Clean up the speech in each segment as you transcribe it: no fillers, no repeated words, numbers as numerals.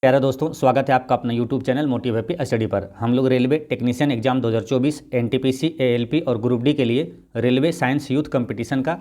प्यारे दोस्तों, स्वागत है आपका अपना YouTube channel motive happy study पर। हम लोग railway technician exam 2024 NTPC ALP और ग्रुप डी के लिए रेलवे साइंस यूथ कंपटीशन का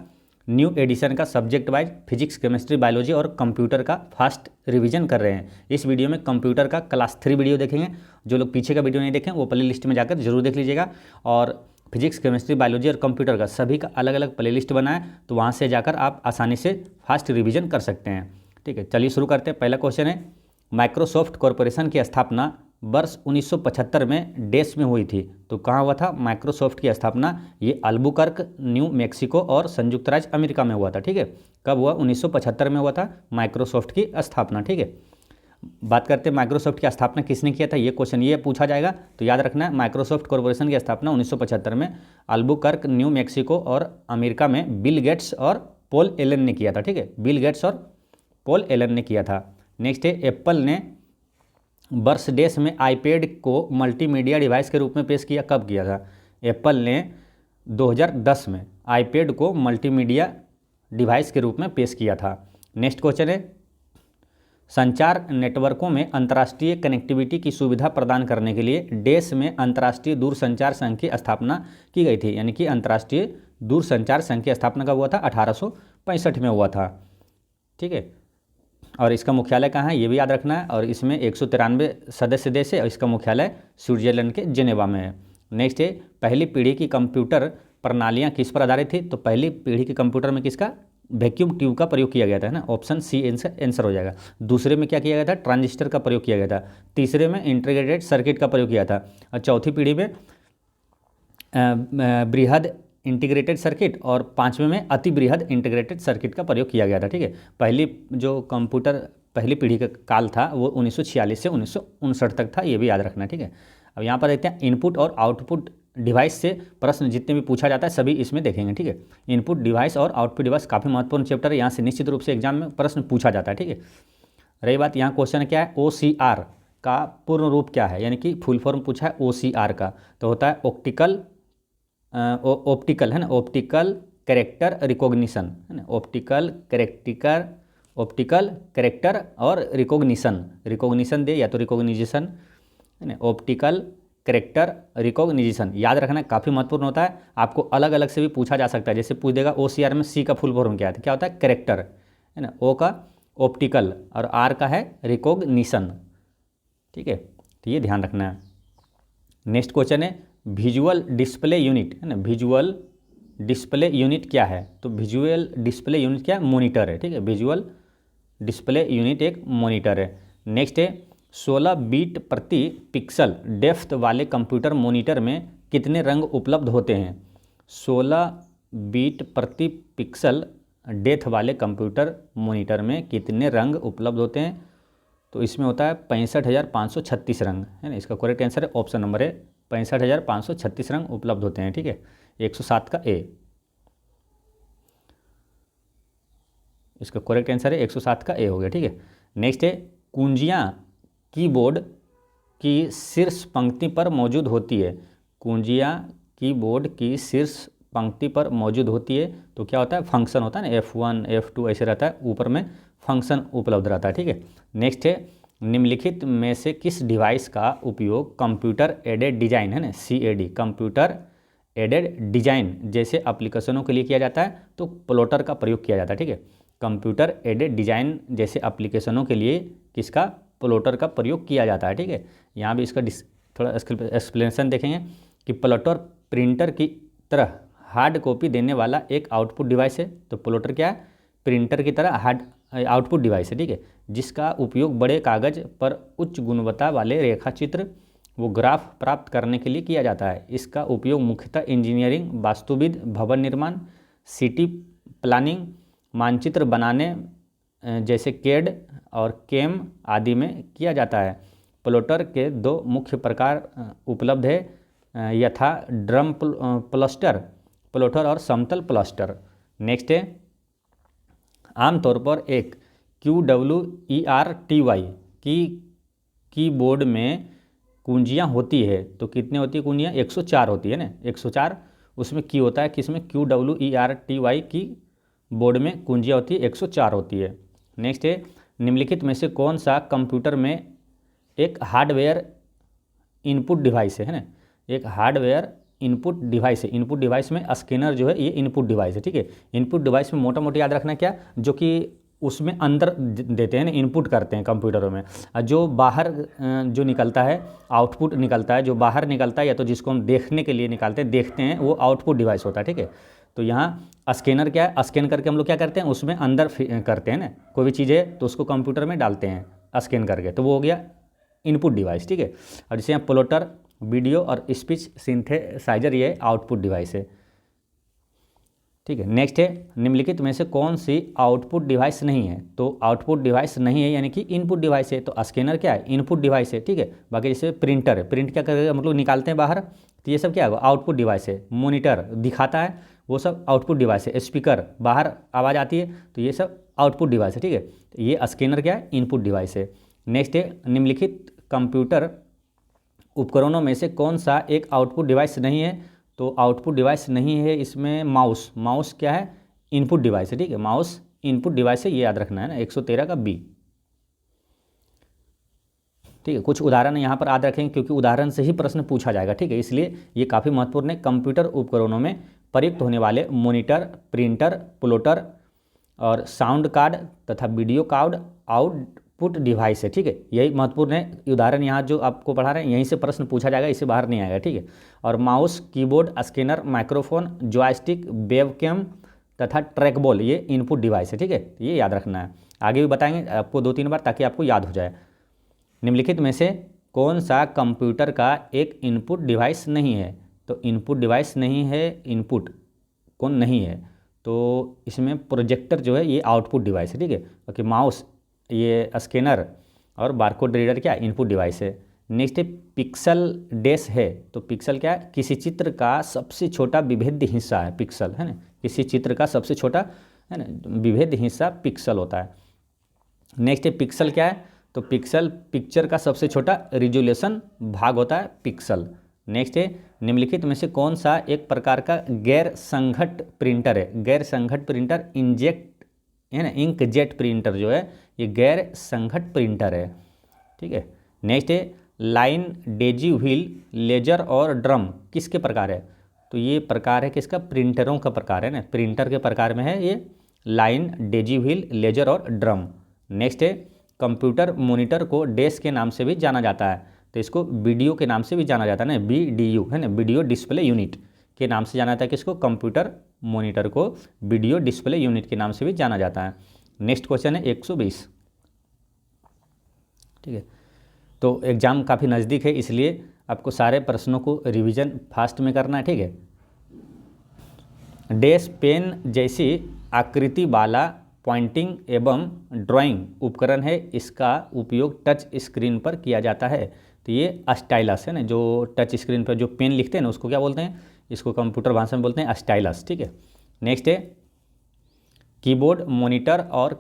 न्यू एडिशन का subject wise physics, chemistry, biology और कंप्यूटर का फास्ट रिवीजन कर रहे हैं। इस वीडियो में कंप्यूटर का क्लास 3 वीडियो देखेंगे। जो लोग पीछे का वीडियो नहीं देखें वो प्ले लिस्ट में जाकर जरूर देख लीजिएगा। और फिजिक्स, केमिस्ट्री, बायोलॉजी और कंप्यूटर का सभी का अलग अलग प्ले लिस्ट बना है, तो वहाँ से जाकर आप आसानी से फास्ट रिवीजन कर सकते हैं। ठीक है, चलिए शुरू करते हैं। पहला क्वेश्चन है, माइक्रोसॉफ्ट कॉरपोरेशन की स्थापना वर्ष 1975 में देश में हुई थी। तो कहाँ हुआ था माइक्रोसॉफ्ट की स्थापना? ये अल्बुकर्क, न्यू मैक्सिको और संयुक्त राज्य अमेरिका में हुआ था। ठीक है, कब हुआ? 1975 में हुआ था माइक्रोसॉफ्ट की स्थापना। ठीक है, बात करते हैं माइक्रोसॉफ्ट की स्थापना किसने किया था। ये क्वेश्चन ये पूछा जाएगा, तो याद रखना है माइक्रोसॉफ्ट कॉरपोरेशन की स्थापना 1975 में अल्बुकर्क, न्यू मैक्सिको और अमेरिका में बिल गेट्स और पॉल एलन ने किया था। ठीक है, बिल गेट्स और पॉल एलन ने किया था। नेक्स्ट है, एप्पल ने वर्ष देश में आईपैड को मल्टीमीडिया डिवाइस के रूप में पेश किया। कब किया था? एप्पल ने 2010 में आईपैड को मल्टीमीडिया डिवाइस के रूप में पेश किया था। नेक्स्ट क्वेश्चन है, संचार नेटवर्कों में अंतर्राष्ट्रीय कनेक्टिविटी की सुविधा प्रदान करने के लिए देश में अंतर्राष्ट्रीय दूरसंचार संघ की स्थापना की गई थी। यानी कि अंतर्राष्ट्रीय दूरसंचार संघ की स्थापना कब हुआ था? 1865 में हुआ था। ठीक है, और इसका मुख्यालय कहाँ है ये भी याद रखना है। और इसमें 193 सदस्य देश है और इसका मुख्यालय स्विट्जरलैंड के जेनेवा में है। नेक्स्ट है, पहली पीढ़ी की कंप्यूटर प्रणालियाँ किस पर आधारित थी? तो पहली पीढ़ी के कंप्यूटर में किसका? वैक्यूम ट्यूब का प्रयोग किया गया था, है ना। ऑप्शन सी आंसर हो जाएगा। दूसरे में क्या किया गया था? ट्रांजिस्टर का प्रयोग किया गया था। तीसरे में इंटीग्रेटेड सर्किट का प्रयोग किया था। और चौथी पीढ़ी में बृहद इंटीग्रेटेड सर्किट और पांचवें में अति बृहद इंटीग्रेटेड सर्किट का प्रयोग किया गया था। ठीक है, पहली जो कंप्यूटर पहली पीढ़ी का काल था वो 1946 से 1959 तक था, ये भी याद रखना है। ठीक है, अब यहाँ पर देखते हैं इनपुट और आउटपुट डिवाइस से प्रश्न जितने भी पूछा जाता है सभी इसमें देखेंगे। ठीक है, इनपुट डिवाइस और आउटपुट डिवाइस काफ़ी महत्वपूर्ण चैप्टर है, यहाँ से निश्चित रूप से एग्जाम में प्रश्न पूछा जाता है। ठीक है, रही बात यहाँ क्वेश्चन क्या है, OCR का पूर्ण रूप क्या है, यानी कि फुल फॉर्म पूछा है OCR का, तो होता है ऑप्टिकल, है ना, ऑप्टिकल कैरेक्टर रिकॉग्निशन, है ना। ऑप्टिकल कैरेक्टर और रिकॉग्निशन दे या तो रिकॉग्निशन, है ना। ऑप्टिकल कैरेक्टर रिकॉग्निशन याद रखना काफ़ी महत्वपूर्ण होता है। आपको अलग अलग से भी पूछा जा सकता है, जैसे पूछ देगा OCR में C का फुल फॉर्म क्या है, क्या होता है? कैरेक्टर, है ना। O का ऑप्टिकल और R का है रिकॉग्निशन। ठीक है, तो ये ध्यान रखना है। नेक्स्ट क्वेश्चन है, विजुअल डिस्प्ले यूनिट, है ना। विजुअल डिस्प्ले यूनिट क्या है? तो विजुअल डिस्प्ले यूनिट क्या है? मॉनिटर है। ठीक है, विजुअल डिस्प्ले यूनिट एक मॉनिटर है। नेक्स्ट है, 16 बीट प्रति पिक्सल डेप्थ वाले कंप्यूटर मॉनिटर में कितने रंग उपलब्ध होते हैं? 16 बीट प्रति पिक्सल डेप्थ वाले कंप्यूटर मॉनिटर में कितने रंग उपलब्ध होते हैं? तो इसमें होता है 65,536 रंग, है ना। इसका करेक्ट आंसर है ऑप्शन नंबर है, 65,536 रंग उपलब्ध होते हैं। ठीक है, 107 का ए, इसका करेक्ट आंसर है 107 का ए हो गया। ठीक है, नेक्स्ट है, कुंजियाँ कीबोर्ड की शीर्ष पंक्ति पर मौजूद होती है। कुंजियाँ कीबोर्ड की शीर्ष पंक्ति पर मौजूद होती है, तो क्या होता है? फंक्शन होता है ना, F1 F2 ऐसे रहता है, ऊपर में फंक्शन उपलब्ध रहता है। ठीक है, नेक्स्ट है, निम्नलिखित में से किस डिवाइस का उपयोग कंप्यूटर एडेड डिजाइन, है ना, CAD, कंप्यूटर एडेड डिजाइन जैसे एप्लीकेशनों के लिए किया जाता है? तो प्लॉटर का प्रयोग किया जाता है। ठीक है, कंप्यूटर एडेड डिजाइन जैसे एप्लीकेशनों के लिए किसका? प्लॉटर का प्रयोग किया जाता है। ठीक है, यहाँ भी इसका थोड़ा एक्सप्लेनेशन देखेंगे कि प्लॉटर प्रिंटर की तरह हार्ड कॉपी देने वाला एक आउटपुट डिवाइस है। तो प्लॉटर क्या है? प्रिंटर की तरह हार्ड आउटपुट डिवाइस है। ठीक है, जिसका उपयोग बड़े कागज पर उच्च गुणवत्ता वाले रेखाचित्र वो ग्राफ प्राप्त करने के लिए किया जाता है। इसका उपयोग मुख्यतः इंजीनियरिंग, वास्तुविद, भवन निर्माण, सिटी प्लानिंग, मानचित्र बनाने जैसे CAD और CAM आदि में किया जाता है। प्लॉटर के दो मुख्य प्रकार उपलब्ध है, यथा ड्रम प्लॉटर और समतल प्लॉटर। नेक्स्ट है, आमतौर पर एक QWERTY की कीबोर्ड में कुंजियाँ होती है, तो कितने होती है कुंजियाँ? 104 होती है ना, 104 उसमें की होता है। किसमें? QWERTY की बोर्ड में कुंजियाँ होती है 104 होती है। नेक्स्ट है, निम्नलिखित में से कौन सा कंप्यूटर में एक हार्डवेयर इनपुट डिवाइस है ना, एक हार्डवेयर इनपुट डिवाइस है। इनपुट डिवाइस में स्कैनर जो है ये इनपुट डिवाइस है, ठीक है। इनपुट डिवाइस में मोटा मोटी याद रखना क्या, जो कि उसमें अंदर देते हैं ना, इनपुट करते हैं कंप्यूटरों में, जो बाहर जो निकलता है आउटपुट निकलता है, जो बाहर निकलता है या तो जिसको हम देखने के लिए निकालते हैं, देखते हैं, वो आउटपुट डिवाइस होता है, ठीक है। तो यहाँ स्कैनर क्या है, स्कैन करके हम लोग क्या करते हैं, उसमें अंदर करते हैं ना, कोई भी चीज़ है तो उसको कंप्यूटर में डालते हैं स्कैन करके, तो वो हो गया इनपुट डिवाइस, ठीक है। और जैसे यहाँ प्लॉटर, वीडियो और स्पीच सिंथेसाइजर, ये आउटपुट डिवाइस है, ठीक है। नेक्स्ट है, निम्नलिखित में से कौन सी आउटपुट डिवाइस नहीं है, तो आउटपुट डिवाइस नहीं है यानी कि इनपुट डिवाइस है, तो स्कैनर क्या है, इनपुट डिवाइस है, ठीक है। बाकी जैसे प्रिंटर है, प्रिंट क्या करेगा, मतलब निकालते हैं बाहर, तो ये सब क्या है, आउटपुट डिवाइस है। मॉनिटर दिखाता है, वो सब आउटपुट डिवाइस है। स्पीकर बाहर आवाज़ आती है, तो ये सब आउटपुट डिवाइस है, ठीक है। तो ये स्कैनर क्या है, इनपुट डिवाइस है। नेक्स्ट है, निम्नलिखित कंप्यूटर उपकरणों में से कौन सा एक आउटपुट डिवाइस नहीं है, तो आउटपुट डिवाइस नहीं है इसमें माउस। माउस क्या है, इनपुट डिवाइस है, ठीक है। माउस इनपुट डिवाइस है, ये याद रखना है ना, 113 का बी, ठीक है। कुछ उदाहरण यहाँ पर याद रखेंगे क्योंकि उदाहरण से ही प्रश्न पूछा जाएगा, ठीक है, इसलिए ये काफ़ी महत्वपूर्ण है। कंप्यूटर उपकरणों में प्रयुक्त होने वाले मॉनिटर, प्रिंटर, प्लॉटर और साउंड कार्ड तथा वीडियो कार्ड आउटपुट डिवाइस है, ठीक है। यही महत्वपूर्ण है। उदाहरण यहाँ जो आपको पढ़ा रहे हैं यहीं से प्रश्न पूछा जाएगा, इससे बाहर नहीं आएगा, ठीक है। और mouse, keyboard, scanner, microphone, joystick, webcam तथा ट्रैकबॉल, ये इनपुट डिवाइस है, ठीक है। ये याद रखना है, आगे भी बताएंगे आपको 2-3 बार ताकि आपको याद हो जाए। निम्नलिखित में से कौन सा कंप्यूटर का एक इनपुट डिवाइस नहीं है, तो इनपुट डिवाइस नहीं है, इनपुट कौन नहीं है, तो इसमें प्रोजेक्टर जो है ये आउटपुट डिवाइस है, ठीक है। ओके, माउस, ये स्कैनर और बारकोड रीडर क्या इनपुट डिवाइस है। नेक्स्ट है, पिक्सल डैश है, तो पिक्सल क्या है, किसी चित्र का सबसे छोटा विभेद्य हिस्सा है, पिक्सल है ना, किसी चित्र का सबसे छोटा है ना विभेद्य हिस्सा पिक्सल होता है। नेक्स्ट है, पिक्सल क्या है, तो पिक्सल पिक्चर का सबसे छोटा रिजोल्यूशन भाग होता है पिक्सल। नेक्स्ट है, निम्नलिखित में से कौन सा एक प्रकार का गैर संघट प्रिंटर है। गैर संघट प्रिंटर इंजेक्ट है ना, इंकजेट प्रिंटर जो है ये गैर संघट प्रिंटर है, ठीक है। नेक्स्ट है, लाइन, डेजी व्हील, लेजर और ड्रम किसके प्रकार है, तो ये प्रकार है किसका, प्रिंटरों का प्रकार है ना, प्रिंटर के प्रकार में है ये लाइन, डेजी व्हील, लेजर और ड्रम। नेक्स्ट है, कंप्यूटर मॉनिटर को डैश के नाम से भी जाना जाता है, तो इसको वीडियो के नाम से भी जाना जाता है ना, BDU है ना, वीडियो डिस्प्ले यूनिट के नाम से जाना जाता है किसको, कंप्यूटर मॉनिटर को वीडियो डिस्प्ले यूनिट के नाम से भी जाना जाता है। नेक्स्ट क्वेश्चन है 120, ठीक है। तो एग्ज़ाम काफ़ी नज़दीक है इसलिए आपको सारे प्रश्नों को रिवीजन फास्ट में करना है, ठीक है। डैश पेन जैसी आकृति वाला पॉइंटिंग एवं ड्राइंग उपकरण है, इसका उपयोग टच स्क्रीन पर किया जाता है, तो ये स्टाइलस है ना, जो टच स्क्रीन पर जो पेन लिखते हैं ना उसको क्या बोलते हैं, इसको कंप्यूटर भाषा में बोलते हैं स्टाइलस, ठीक है। नेक्स्ट है, कीबोर्ड, मॉनिटर और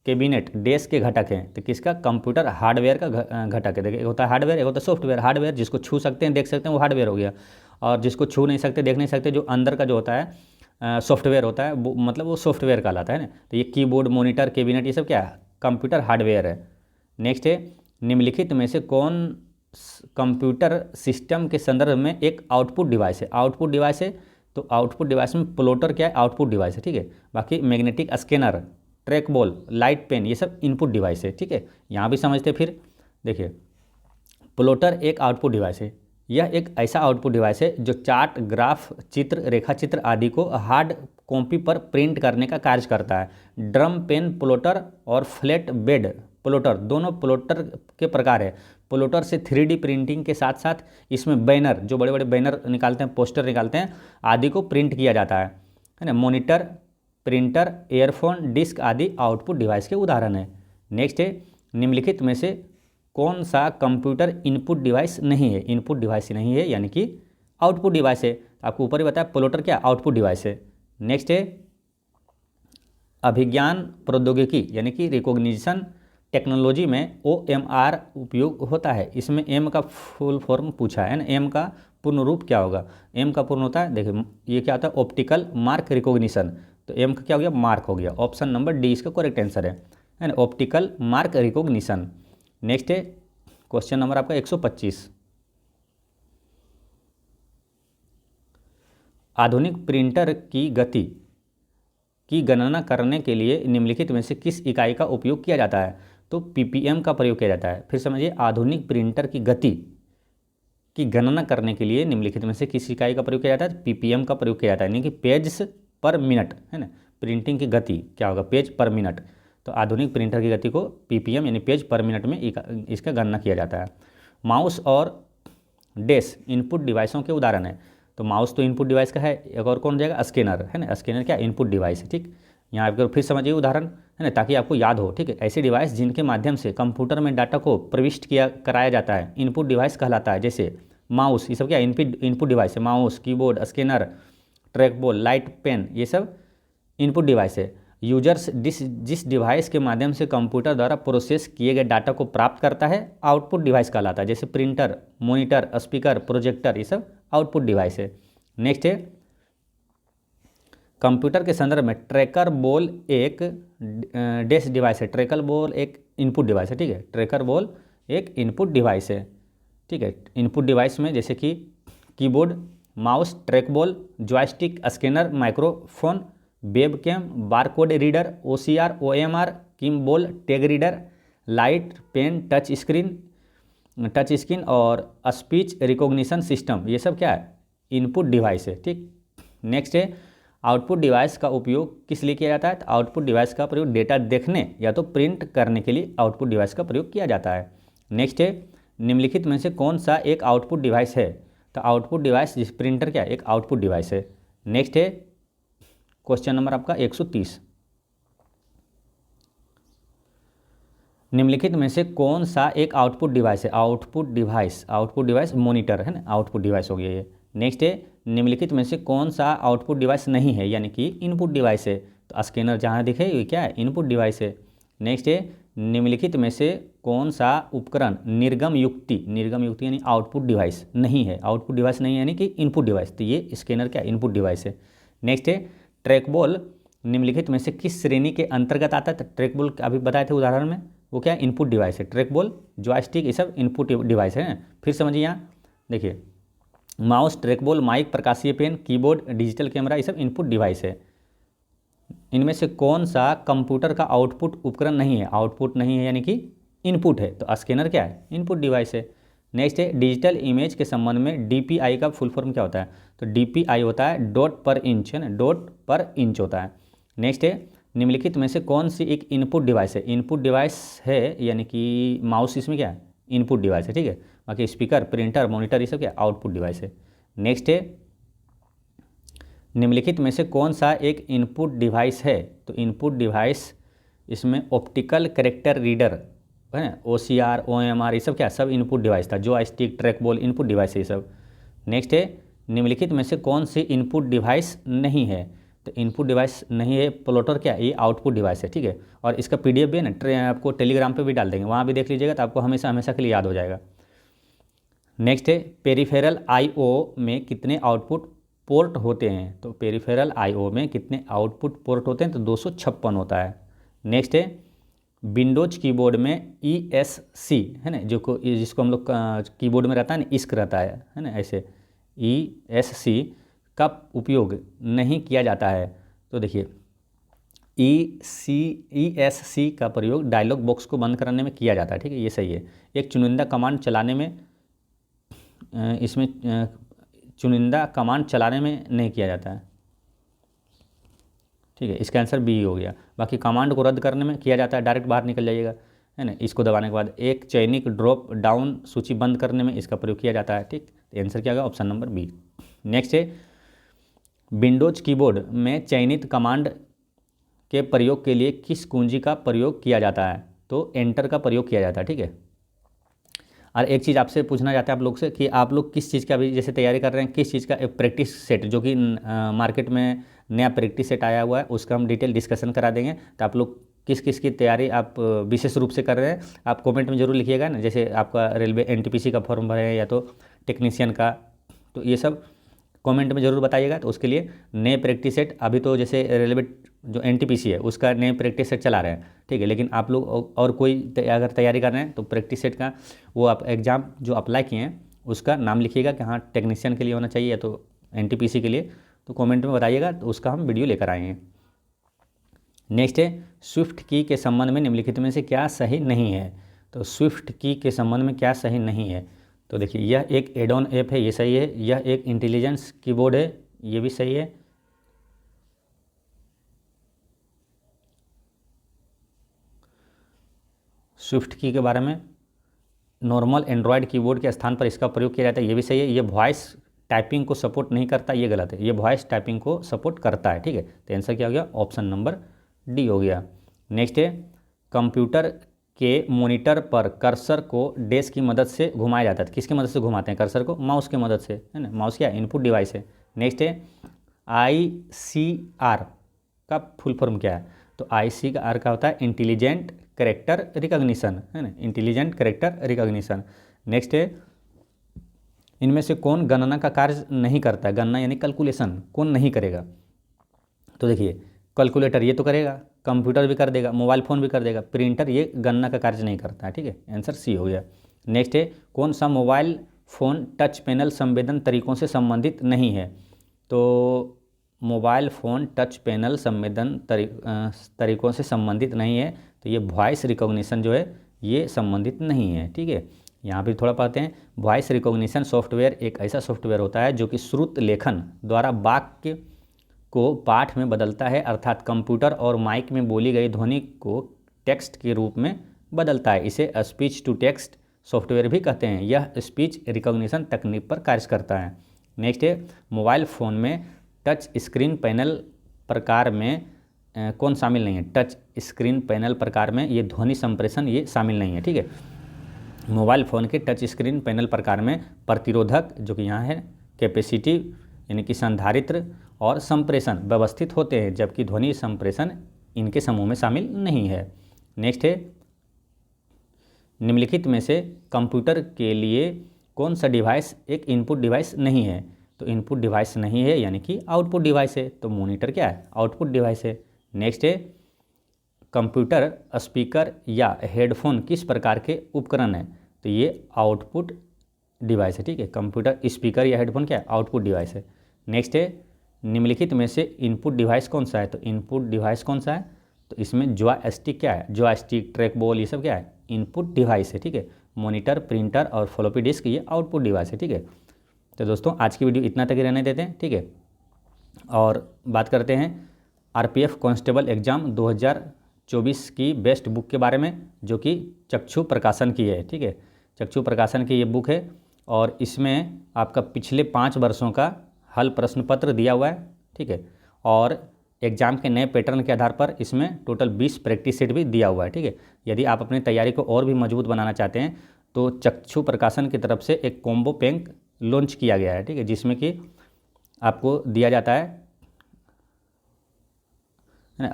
कैबिनेट डैश के घटक हैं, तो किसका, कंप्यूटर हार्डवेयर का घटक है। देखिए, एक होता है हार्डवेयर, एक होता है सॉफ्टवेयर। हार्डवेयर जिसको छू सकते हैं देख सकते हैं वो हार्डवेयर हो गया, और जिसको छू नहीं सकते देख नहीं सकते जो अंदर का जो होता है सॉफ्टवेयर होता है वो मतलब वो सॉफ्टवेयर कहलाता है ना। तो ये कीबोर्ड, मॉनिटर, कैबिनेट ये सब क्या है, कंप्यूटर हार्डवेयर है। नेक्स्ट है, निम्नलिखित में से कौन कंप्यूटर सिस्टम के संदर्भ में एक आउटपुट डिवाइस है। आउटपुट डिवाइस है, तो आउटपुट डिवाइस में प्लॉटर क्या है, आउटपुट डिवाइस है, ठीक है। बाकी magnetic scanner, track ball, light pen ये सब इनपुट डिवाइस है, ठीक है। यहाँ भी समझते फिर देखिए, प्लॉटर एक आउटपुट डिवाइस है। यह एक ऐसा आउटपुट डिवाइस है जो चार्ट, ग्राफ, चित्र, रेखा चित्र आदि को हार्ड कॉपी पर प्रिंट करने का कार्य करता है। ड्रम पेन प्लॉटर और फ्लैट बेड प्लॉटर दोनों प्लॉटर के प्रकार है। प्लॉटर से 3D प्रिंटिंग के साथ साथ इसमें बैनर, जो बड़े बड़े बैनर निकालते हैं, पोस्टर निकालते हैं आदि को प्रिंट किया जाता है ना। मॉनिटर, प्रिंटर, एयरफोन, डिस्क आदि आउटपुट डिवाइस के उदाहरण है। नेक्स्ट है, निम्नलिखित में से कौन सा कंप्यूटर इनपुट डिवाइस नहीं है। इनपुट डिवाइस नहीं है यानी कि आउटपुट डिवाइस है। आपको ऊपर ही बताया प्लॉटर क्या आउटपुट डिवाइस है। नेक्स्ट है, अभिज्ञान प्रौद्योगिकी यानी कि रिकॉग्निशन टेक्नोलॉजी में OMR उपयोग होता है। इसमें M का फुल फॉर्म पूछा है ना, M का पूर्ण रूप क्या होगा। M का पूर्ण होता है, देखिए ये क्या होता है, ऑप्टिकल मार्क रिकॉग्निशन, तो M का क्या हो गया, मार्क हो गया। ऑप्शन नंबर डी इसका करेक्ट आंसर है। है ना, ऑप्टिकल मार्क रिकॉग्निशन। नेक्स्ट है क्वेश्चन नंबर आपका 125। आधुनिक प्रिंटर की गति की गणना करने के लिए निम्नलिखित में से किस इकाई का उपयोग किया जाता है? तो पीपीएम का प्रयोग किया जाता है। फिर समझिए, आधुनिक प्रिंटर की गति की गणना करने के लिए निम्नलिखित में से किस इकाई का प्रयोग किया जाता है? पीपीएम का प्रयोग किया जाता है, यानी कि पेज पर मिनट, है ना। प्रिंटिंग की गति क्या होगा? पेज पर मिनट। तो आधुनिक प्रिंटर की गति को पीपीएम यानी पेज पर मिनट में इसका गणना किया जाता है। माउस और डेस्क इनपुट डिवाइसों के उदाहरण है। तो माउस तो इनपुट डिवाइस का है, एक और कौन हो जाएगा? स्कैनर, है ना। स्कैनर क्या? इनपुट डिवाइस है, ठीक। यहाँ आपको फिर समझिए उदाहरण, है ना, ताकि आपको याद हो, ठीक है। ऐसे डिवाइस जिनके माध्यम से कंप्यूटर में डाटा को प्रविष्ट कराया जाता है इनपुट डिवाइस कहलाता है। जैसे माउस, ये सब क्या? इनपुट डिवाइस है। Mouse, keyboard, scanner, trackball, light pen, ये सब इनपुट डिवाइस है। यूजर्स जिस डिवाइस के माध्यम से कंप्यूटर द्वारा प्रोसेस किए गए डाटा को प्राप्त करता है आउटपुट डिवाइस कहलाता है। जैसे प्रिंटर, मॉनिटर, स्पीकर, प्रोजेक्टर, ये सब आउटपुट डिवाइस है। नेक्स्ट है, कंप्यूटर के संदर्भ में ट्रैकर बॉल एक डेस्क डिवाइस है। ट्रैकर बॉल एक इनपुट डिवाइस है, ठीक है। ट्रैकर बॉल एक इनपुट डिवाइस है, ठीक है। इनपुट डिवाइस में जैसे कि keyboard, mouse, track ball, joystick, scanner, microphone, webcam, barcode reader, OCR, OMR, Kimball, tag reader, light pen, touch screen और स्पीच रिकॉग्निशन सिस्टम, ये सब क्या है? इनपुट डिवाइस है, ठीक। नेक्स्ट है, आउटपुट डिवाइस का उपयोग किस लिए किया जाता है? तो आउटपुट डिवाइस का प्रयोग डेटा देखने या तो प्रिंट करने के लिए आउटपुट डिवाइस का प्रयोग किया जाता है। नेक्स्ट है, निम्नलिखित में से कौन सा एक आउटपुट डिवाइस है? तो आउटपुट डिवाइस, जिस प्रिंटर क्या है? एक आउटपुट डिवाइस है। नेक्स्ट है क्वेश्चन नंबर आपका 130। निम्नलिखित में से कौन सा एक आउटपुट डिवाइस है? आउटपुट डिवाइस मॉनिटर, है ना, आउटपुट डिवाइस हो गया ये। नेक्स्ट है, निम्नलिखित में से कौन सा आउटपुट डिवाइस नहीं है, यानी कि इनपुट डिवाइस है? तो स्कैनर जहाँ दिखे ये क्या है? इनपुट डिवाइस है। नेक्स्ट है, निम्नलिखित में से कौन सा उपकरण निर्गम युक्ति यानी आउटपुट डिवाइस नहीं है? आउटपुट डिवाइस नहीं है यानी कि इनपुट डिवाइस, तो ये स्कैनर क्या? इनपुट डिवाइस है। नेक्स्ट है, ट्रैकबॉल निम्नलिखित में से किस श्रेणी के अंतर्गत आता है? तो ट्रैकबॉल अभी बताए थे उदाहरण में, वो क्या? इनपुट डिवाइस है। ट्रैकबॉल, जॉयस्टिक, ये सब इनपुट डिवाइस है। फिर समझिए, यहाँ देखिए, माउस, ट्रैकबॉल, माइक, प्रकाशीय पेन, कीबोर्ड, डिजिटल कैमरा, ये सब इनपुट डिवाइस है। इनमें से कौन सा कंप्यूटर का आउटपुट उपकरण नहीं है? आउटपुट नहीं है यानी कि इनपुट है, तो स्कैनर क्या है? इनपुट डिवाइस है। नेक्स्ट है, डिजिटल इमेज के संबंध में डीपीआई का फुल फॉर्म क्या होता है? तो डीपीआई होता है डॉट पर इंच, है ना, डॉट पर इंच होता है। नेक्स्ट है, निम्नलिखित में से कौन सी एक इनपुट डिवाइस है? इनपुट डिवाइस है यानी कि माउस इसमें क्या है? इनपुट डिवाइस है, ठीक है। बाकी स्पीकर, प्रिंटर, मॉनिटर, ये सब क्या? आउटपुट डिवाइस है। नेक्स्ट है, निम्नलिखित में से कौन सा एक इनपुट डिवाइस है? तो इनपुट डिवाइस इसमें ऑप्टिकल कैरेक्टर रीडर, है ना, ओसीआर, ओएमआर, ये सब क्या? सब इनपुट डिवाइस था। जॉयस्टिक, ट्रैकबॉल इनपुट डिवाइस है ये सब। नेक्स्ट है, निम्नलिखित में से कौन सी इनपुट डिवाइस नहीं है? तो इनपुट डिवाइस नहीं है प्लॉटर, क्या? ये आउटपुट डिवाइस है, ठीक है। और इसका पीडीएफ भी है ना, आपको टेलीग्राम पे भी डाल देंगे, वहाँ भी देख लीजिएगा, तो आपको हमेशा के लिए याद हो जाएगा। नेक्स्ट है, पेरिफेरल आईओ में कितने आउटपुट पोर्ट होते हैं? तो पेरिफेरल आईओ में कितने आउटपुट पोर्ट होते हैं? तो 256 होता है। नेक्स्ट है, विंडोज कीबोर्ड में ESC, है ना, जिसको हम लोग कीबोर्ड में रहता है ना, इस्क रहता है ना, ऐसे ESC का उपयोग नहीं किया जाता है। तो देखिए, ESC का प्रयोग डायलॉग बॉक्स को बंद करने में किया जाता है, ठीक है, ये सही है। एक चुनिंदा कमांड चलाने में चुनिंदा कमांड चलाने में नहीं किया जाता है, ठीक है, इसका आंसर बी हो गया। बाकी कमांड को रद्द करने में किया जाता है, डायरेक्ट बाहर निकल जाइएगा, है ना, इसको दबाने के बाद। एक चयनिक ड्रॉप डाउन सूची बंद करने में इसका प्रयोग किया जाता है, ठीक। आंसर क्या होगा? Option number B. नेक्स्ट है, विंडोज कीबोर्ड में चयनित कमांड के प्रयोग के लिए किस कुंजी का प्रयोग किया जाता है? तो एंटर का प्रयोग किया जाता है, ठीक है। और एक चीज़ आपसे पूछना चाहते हैं आप लोग से कि आप लोग किस चीज़ का अभी जैसे तैयारी कर रहे हैं, किस चीज़ का एक प्रैक्टिस सेट, जो कि मार्केट में नया प्रैक्टिस सेट आया हुआ है, उसका हम डिटेल डिस्कशन करा देंगे। तो आप लोग किस किस की तैयारी आप विशेष रूप से कर रहे हैं, आप कमेंट में जरूर लिखिएगा ना। जैसे आपका रेलवे NTPC का फॉर्म भरे हैं या तो टेक्नीशियन का, तो ये सब कमेंट में ज़रूर बताइएगा। तो उसके लिए नए प्रैक्टिस सेट, अभी तो जैसे रेलवे जो एनटीपीसी है उसका नए प्रैक्टिस सेट चला रहे हैं, ठीक है। लेकिन आप लोग और कोई अगर तैयारी कर रहे हैं तो प्रैक्टिस सेट का वो आप एग्ज़ाम जो अप्लाई किए हैं उसका नाम लिखिएगा कि हाँ टेक्नीशियन के लिए होना चाहिए या तो एनटीपीसी के लिए, तो कमेंट में बताइएगा, तो उसका हम वीडियो लेकर आएंगे। नेक्स्ट है स्विफ्ट की के संबंध में निम्नलिखित में से क्या सही नहीं है। तो स्विफ्ट की के संबंध में क्या सही नहीं है, तो देखिए यह एक एड ऑन ऐप है, ये सही है। यह एक इंटेलिजेंस कीबोर्ड है, ये भी सही है। स्विफ्ट की के बारे में नॉर्मल एंड्रॉयड कीबोर्ड के स्थान पर इसका प्रयोग किया जाता है, ये भी सही है। ये वॉइस टाइपिंग को सपोर्ट नहीं करता, ये गलत है। ये वॉइस टाइपिंग को सपोर्ट करता है, ठीक है। तो आंसर क्या हो गया, ऑप्शन नंबर डी हो गया। नेक्स्ट है कंप्यूटर के मॉनिटर पर कर्सर को डैश की मदद से घुमाया जाता है। किसकी मदद से घुमाते हैं कर्सर को, माउस की मदद से, है ना। माउस क्या इनपुट डिवाइस है। नेक्स्ट है ICR का फुल फॉर्म क्या है, तो ICR का होता है इंटेलिजेंट कैरेक्टर रिकॉग्निशन, है ना, इंटेलिजेंट कैरेक्टर रिकॉग्निशन। नेक्स्ट है इनमें से कौन गणना का कार्य नहीं करता है, गणना यानी कैलकुलेशन कौन नहीं करेगा, तो देखिए कैलकुलेटर ये तो करेगा, कंप्यूटर भी कर देगा, मोबाइल फ़ोन भी कर देगा, प्रिंटर ये गणना का कार्य नहीं करता है, ठीक है। आंसर सी हो गया। नेक्स्ट है कौन सा मोबाइल फ़ोन टच पैनल संवेदन तरीकों से संबंधित नहीं है, तो मोबाइल फ़ोन टच पैनल संवेदन तरीकों से संबंधित नहीं है, तो ये वॉइस रिकॉग्निशन जो है ये संबंधित नहीं है, ठीक है। यहाँ भी थोड़ा पढ़ते हैं। वॉइस रिकॉग्निशन सॉफ्टवेयर एक ऐसा सॉफ्टवेयर होता है जो कि श्रुत लेखन द्वारा वाक्य को पाठ में बदलता है, अर्थात कंप्यूटर और माइक में बोली गई ध्वनि को टेक्स्ट के रूप में बदलता है। इसे स्पीच टू टेक्स्ट सॉफ्टवेयर भी कहते हैं। यह स्पीच रिकॉग्निशन तकनीक पर कार्य करता है। नेक्स्ट है मोबाइल फ़ोन में टच स्क्रीन पैनल प्रकार में कौन शामिल नहीं है, टच स्क्रीन पैनल प्रकार में ये ध्वनि संप्रेषण ये शामिल नहीं है, ठीक है। मोबाइल फ़ोन के टच स्क्रीन पैनल प्रकार में प्रतिरोधक जो कि यहाँ है, कैपेसिटिव यानी कि संधारित्र और संप्रेषण व्यवस्थित होते हैं, जबकि ध्वनि संप्रेषण इनके समूह में शामिल नहीं है। नेक्स्ट है निम्नलिखित में से कंप्यूटर के लिए कौन सा डिवाइस एक इनपुट डिवाइस नहीं है, तो इनपुट डिवाइस नहीं है यानी कि आउटपुट डिवाइस है, तो मॉनिटर क्या है आउटपुट डिवाइस है। नेक्स्ट है कंप्यूटर स्पीकर या हेडफोन किस प्रकार के उपकरण है, तो ये आउटपुट डिवाइस है, ठीक है। कंप्यूटर स्पीकर या हेडफोन क्या है आउटपुट डिवाइस है। नेक्स्ट है निम्नलिखित में से इनपुट डिवाइस कौन सा है, तो इनपुट डिवाइस कौन सा है, तो इसमें जॉयस्टिक क्या है, जॉयस्टिक ट्रैक बॉल ये सब क्या है इनपुट डिवाइस है, ठीक है। मॉनिटर प्रिंटर और फ्लॉपी डिस्क ये आउटपुट डिवाइस है, ठीक है। तो दोस्तों आज की वीडियो इतना तक ही रहने देते हैं, ठीक है। और बात करते हैं RPF कांस्टेबल एग्ज़ाम 2024 की बेस्ट बुक के बारे में, जो कि चक्षु प्रकाशन की है, ठीक है। चक्षु प्रकाशन की ये बुक है और इसमें आपका पिछले 5 वर्षों का हल प्रश्न पत्र दिया हुआ है, ठीक है। और एग्ज़ाम के नए पैटर्न के आधार पर इसमें टोटल 20 प्रैक्टिस सेट भी दिया हुआ है, ठीक है। यदि आप अपनी तैयारी को और भी मजबूत बनाना चाहते हैं तो चक्षु प्रकाशन की तरफ से एक कॉम्बो पैक लॉन्च किया गया है, ठीक है, जिसमें कि आपको दिया जाता है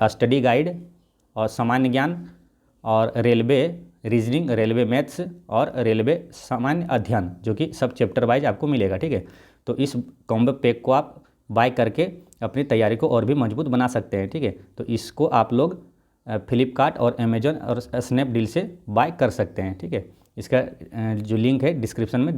स्टडी गाइड और सामान्य ज्ञान और रेलवे रीजनिंग, रेलवे मैथ्स और रेलवे सामान्य अध्ययन, जो कि सब चैप्टर वाइज आपको मिलेगा, ठीक है। तो इस कॉम्बो पैक को आप बाय करके अपनी तैयारी को और भी मजबूत बना सकते हैं, ठीक है। तो इसको आप लोग फ्लिपकार्ट और अमेजन और स्नैपडील से बाय कर सकते हैं, ठीक है। इसका जो लिंक है डिस्क्रिप्शन में